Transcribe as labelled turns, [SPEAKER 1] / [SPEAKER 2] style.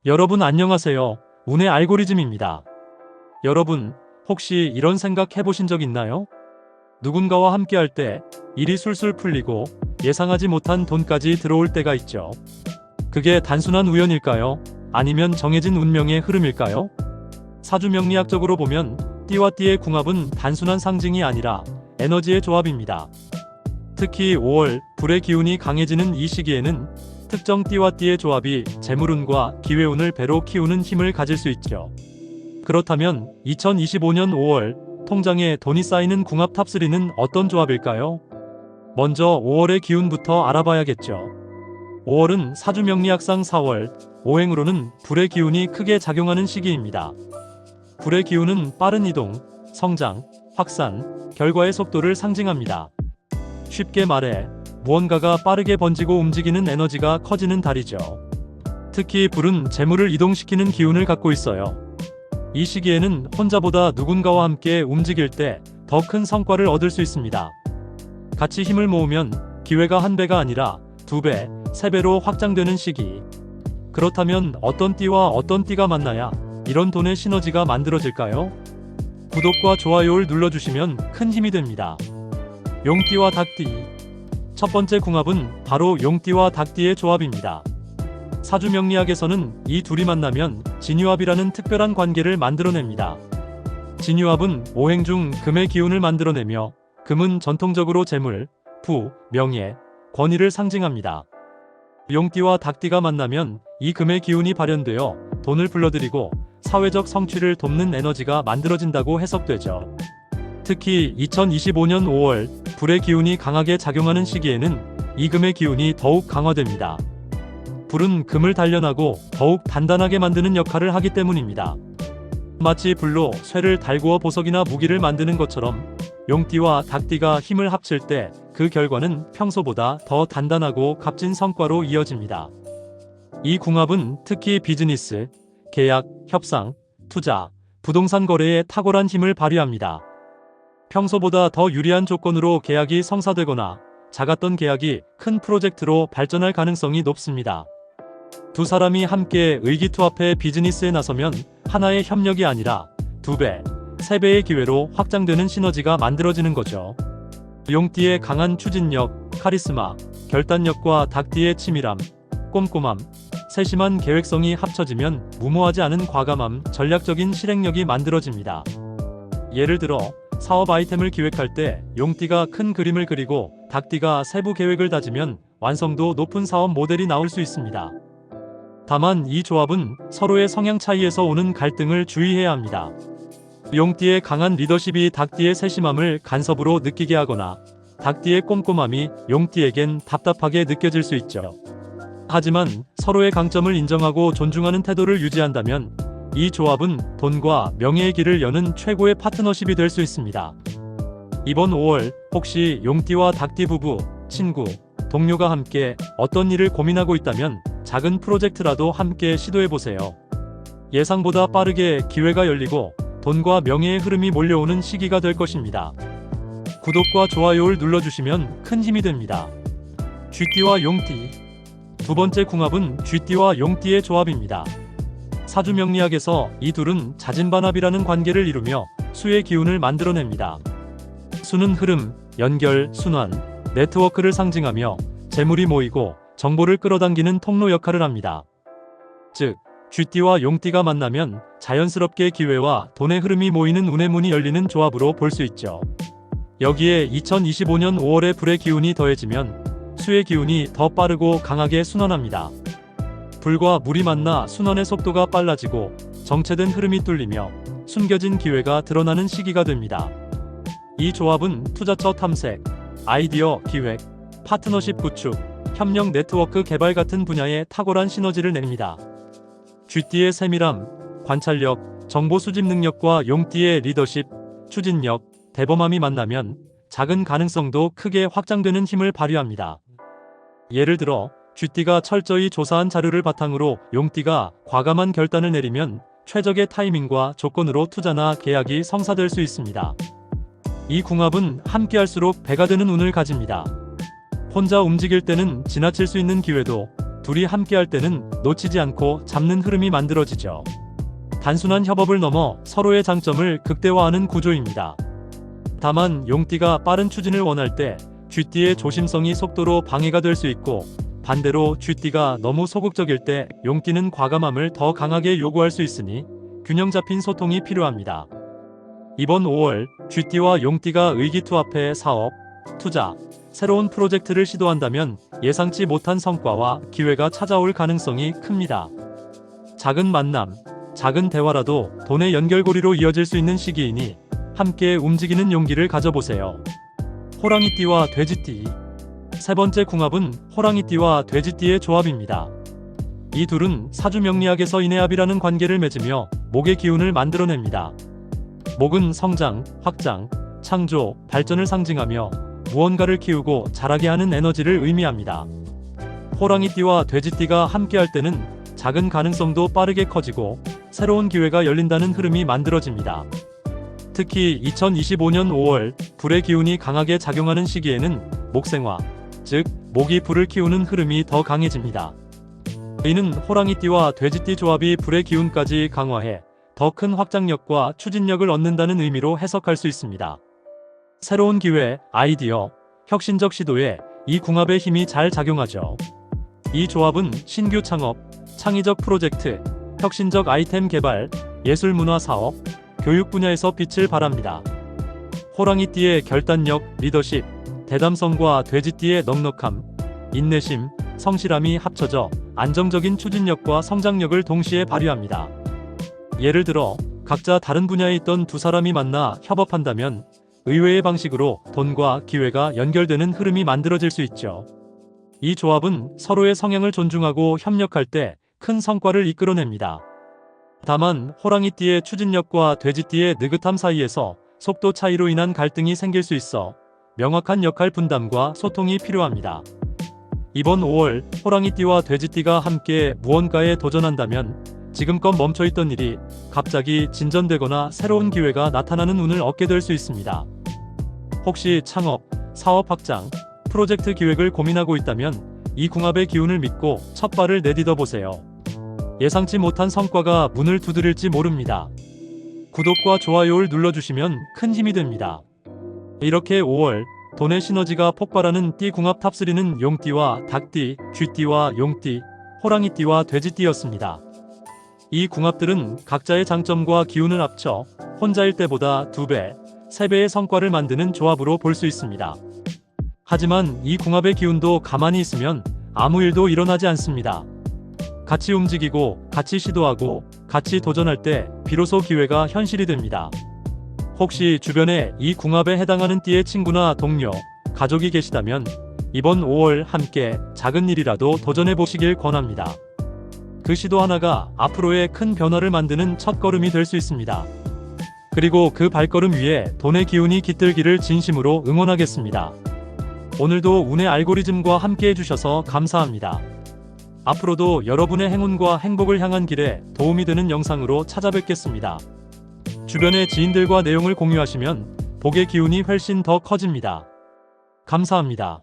[SPEAKER 1] 여러분 안녕하세요. 운의 알고리즘입니다. 여러분, 혹시 이런 생각 해보신 적 있나요? 누군가와 함께할 때 일이 술술 풀리고 예상하지 못한 돈까지 들어올 때가 있죠. 그게 단순한 우연일까요? 아니면 정해진 운명의 흐름일까요? 사주명리학적으로 보면 띠와 띠의 궁합은 단순한 상징이 아니라 에너지의 조합입니다. 특히 5월 불의 기운이 강해지는 이 시기에는 특정 띠와 띠의 조합이 재물운과 기회운을 배로 키우는 힘을 가질 수 있죠. 그렇다면 2025년 5월 통장에 돈이 쌓이는 궁합 탑3는 어떤 조합일까요? 먼저 5월의 기운부터 알아봐야겠죠. 5월은 사주명리학상 4월, 오행으로는 불의 기운이 크게 작용하는 시기입니다. 불의 기운은 빠른 이동, 성장, 확산, 결과의 속도를 상징합니다. 쉽게 말해 무언가가 빠르게 번지고 움직이는 에너지가 커지는 달이죠. 특히 불은 재물을 이동시키는 기운을 갖고 있어요. 이 시기에는 혼자보다 누군가와 함께 움직일 때 더 큰 성과를 얻을 수 있습니다. 같이 힘을 모으면 기회가 한 배가 아니라 2배, 3배로 확장되는 시기. 그렇다면 어떤 띠와 어떤 띠가 만나야 이런 돈의 시너지가 만들어질까요? 구독과 좋아요를 눌러주시면 큰 힘이 됩니다. 용띠와 닭띠. 첫 번째 궁합은 바로 용띠와 닭띠의 조합입니다. 사주명리학에서는 이 둘이 만나면 진유합이라는 특별한 관계를 만들어냅니다. 진유합은 오행 중 금의 기운을 만들어내며 금은 전통적으로 재물, 부, 명예, 권위를 상징합니다. 용띠와 닭띠가 만나면 이 금의 기운이 발현되어 돈을 불러들이고 사회적 성취를 돕는 에너지가 만들어진다고 해석되죠. 특히 2025년 5월 불의 기운이 강하게 작용하는 시기에는 이 금의 기운이 더욱 강화됩니다. 불은 금을 단련하고 더욱 단단하게 만드는 역할을 하기 때문입니다. 마치 불로 쇠를 달구어 보석이나 무기를 만드는 것처럼 용띠와 닭띠가 힘을 합칠 때 그 결과는 평소보다 더 단단하고 값진 성과로 이어집니다. 이 궁합은 특히 비즈니스, 계약, 협상, 투자, 부동산 거래에 탁월한 힘을 발휘합니다. 평소보다 더 유리한 조건으로 계약이 성사되거나 작았던 계약이 큰 프로젝트로 발전할 가능성이 높습니다. 두 사람이 함께 의기투합해 비즈니스에 나서면 하나의 협력이 아니라 2배, 3배의 기회로 확장되는 시너지가 만들어지는 거죠. 용띠의 강한 추진력, 카리스마, 결단력과 닭띠의 치밀함, 꼼꼼함, 세심한 계획성이 합쳐지면 무모하지 않은 과감함, 전략적인 실행력이 만들어집니다. 예를 들어 사업 아이템을 기획할 때 용띠가 큰 그림을 그리고 닭띠가 세부 계획을 다지면 완성도 높은 사업 모델이 나올 수 있습니다. 다만 이 조합은 서로의 성향 차이에서 오는 갈등을 주의해야 합니다. 용띠의 강한 리더십이 닭띠의 세심함을 간섭으로 느끼게 하거나 닭띠의 꼼꼼함이 용띠에겐 답답하게 느껴질 수 있죠. 하지만 서로의 강점을 인정하고 존중하는 태도를 유지한다면 이 조합은 돈과 명예의 길을 여는 최고의 파트너십이 될 수 있습니다. 이번 5월 혹시 용띠와 닭띠 부부, 친구, 동료가 함께 어떤 일을 고민하고 있다면 작은 프로젝트라도 함께 시도해보세요. 예상보다 빠르게 기회가 열리고 돈과 명예의 흐름이 몰려오는 시기가 될 것입니다. 구독과 좋아요를 눌러주시면 큰 힘이 됩니다. 쥐띠와 용띠. 두 번째 궁합은 쥐띠와 용띠의 조합입니다. 사주명리학에서 이 둘은 자진반합이라는 관계를 이루며 수의 기운을 만들어냅니다. 수는 흐름, 연결, 순환, 네트워크를 상징하며 재물이 모이고 정보를 끌어당기는 통로 역할을 합니다. 즉, 쥐띠와 용띠가 만나면 자연스럽게 기회와 돈의 흐름이 모이는 운의 문이 열리는 조합으로 볼 수 있죠. 여기에 2025년 5월의 불의 기운이 더해지면 수의 기운이 더 빠르고 강하게 순환합니다. 불과 물이 만나 순환의 속도가 빨라지고 정체된 흐름이 뚫리며 숨겨진 기회가 드러나는 시기가 됩니다. 이 조합은 투자처 탐색, 아이디어 기획, 파트너십 구축, 협력 네트워크 개발 같은 분야에 탁월한 시너지를 냅니다. 쥐띠의 세밀함, 관찰력, 정보 수집 능력과 용띠의 리더십, 추진력, 대범함이 만나면 작은 가능성도 크게 확장되는 힘을 발휘합니다. 예를 들어 쥐띠가 철저히 조사한 자료를 바탕으로 용띠가 과감한 결단을 내리면 최적의 타이밍과 조건으로 투자나 계약이 성사될 수 있습니다. 이 궁합은 함께할수록 배가 되는 운을 가집니다. 혼자 움직일 때는 지나칠 수 있는 기회도 둘이 함께할 때는 놓치지 않고 잡는 흐름이 만들어지죠. 단순한 협업을 넘어 서로의 장점을 극대화하는 구조입니다. 다만 용띠가 빠른 추진을 원할 때 쥐띠의 조심성이 속도로 방해가 될 수 있고, 반대로 쥐띠가 너무 소극적일 때 용띠는 과감함을 더 강하게 요구할 수 있으니 균형 잡힌 소통이 필요합니다. 이번 5월 쥐띠와 용띠가 의기투합해 사업, 투자, 새로운 프로젝트를 시도한다면 예상치 못한 성과와 기회가 찾아올 가능성이 큽니다. 작은 만남, 작은 대화라도 돈의 연결고리로 이어질 수 있는 시기이니 함께 움직이는 용기를 가져보세요. 호랑이띠와 돼지띠. 세 번째 궁합은 호랑이띠와 돼지띠의 조합입니다. 이 둘은 사주명리학에서 인해합이라는 관계를 맺으며 목의 기운을 만들어냅니다. 목은 성장, 확장, 창조, 발전을 상징하며 무언가를 키우고 자라게 하는 에너지를 의미합니다. 호랑이띠와 돼지띠가 함께할 때는 작은 가능성도 빠르게 커지고 새로운 기회가 열린다는 흐름이 만들어집니다. 특히 2025년 5월 불의 기운이 강하게 작용하는 시기에는 목생화, 즉 목이 불을 키우는 흐름이 더 강해집니다. 이는 호랑이띠와 돼지띠 조합이 불의 기운까지 강화해 더 큰 확장력과 추진력을 얻는다는 의미로 해석할 수 있습니다. 새로운 기회, 아이디어, 혁신적 시도에 이 궁합의 힘이 잘 작용하죠. 이 조합은 신규 창업, 창의적 프로젝트, 혁신적 아이템 개발, 예술 문화 사업, 교육 분야에서 빛을 발합니다. 호랑이띠의 결단력, 리더십, 대담성과 돼지띠의 넉넉함, 인내심, 성실함이 합쳐져 안정적인 추진력과 성장력을 동시에 발휘합니다. 예를 들어 각자 다른 분야에 있던 두 사람이 만나 협업한다면 의외의 방식으로 돈과 기회가 연결되는 흐름이 만들어질 수 있죠. 이 조합은 서로의 성향을 존중하고 협력할 때 큰 성과를 이끌어냅니다. 다만 호랑이띠의 추진력과 돼지띠의 느긋함 사이에서 속도 차이로 인한 갈등이 생길 수 있어 명확한 역할 분담과 소통이 필요합니다. 이번 5월 호랑이띠와 돼지띠가 함께 무언가에 도전한다면 지금껏 멈춰있던 일이 갑자기 진전되거나 새로운 기회가 나타나는 운을 얻게 될 수 있습니다. 혹시 창업, 사업 확장, 프로젝트 기획을 고민하고 있다면 이 궁합의 기운을 믿고 첫 발을 내딛어 보세요. 예상치 못한 성과가 문을 두드릴지 모릅니다. 구독과 좋아요를 눌러주시면 큰 힘이 됩니다. 이렇게 5월 돈의 시너지가 폭발하는 띠 궁합 탑3는 용띠와 닭띠, 쥐띠와 용띠, 호랑이띠와 돼지띠였습니다. 이 궁합들은 각자의 장점과 기운을 합쳐 혼자일 때보다 2배, 3배의 성과를 만드는 조합으로 볼 수 있습니다. 하지만 이 궁합의 기운도 가만히 있으면 아무 일도 일어나지 않습니다. 같이 움직이고, 같이 시도하고, 같이 도전할 때 비로소 기회가 현실이 됩니다. 혹시 주변에 이 궁합에 해당하는 띠의 친구나 동료, 가족이 계시다면 이번 5월 함께 작은 일이라도 도전해 보시길 권합니다. 그 시도 하나가 앞으로의 큰 변화를 만드는 첫걸음이 될 수 있습니다. 그리고 그 발걸음 위에 돈의 기운이 깃들기를 진심으로 응원하겠습니다. 오늘도 운의 알고리즘과 함께 해주셔서 감사합니다. 앞으로도 여러분의 행운과 행복을 향한 길에 도움이 되는 영상으로 찾아뵙겠습니다. 주변의 지인들과 내용을 공유하시면 복의 기운이 훨씬 더 커집니다. 감사합니다.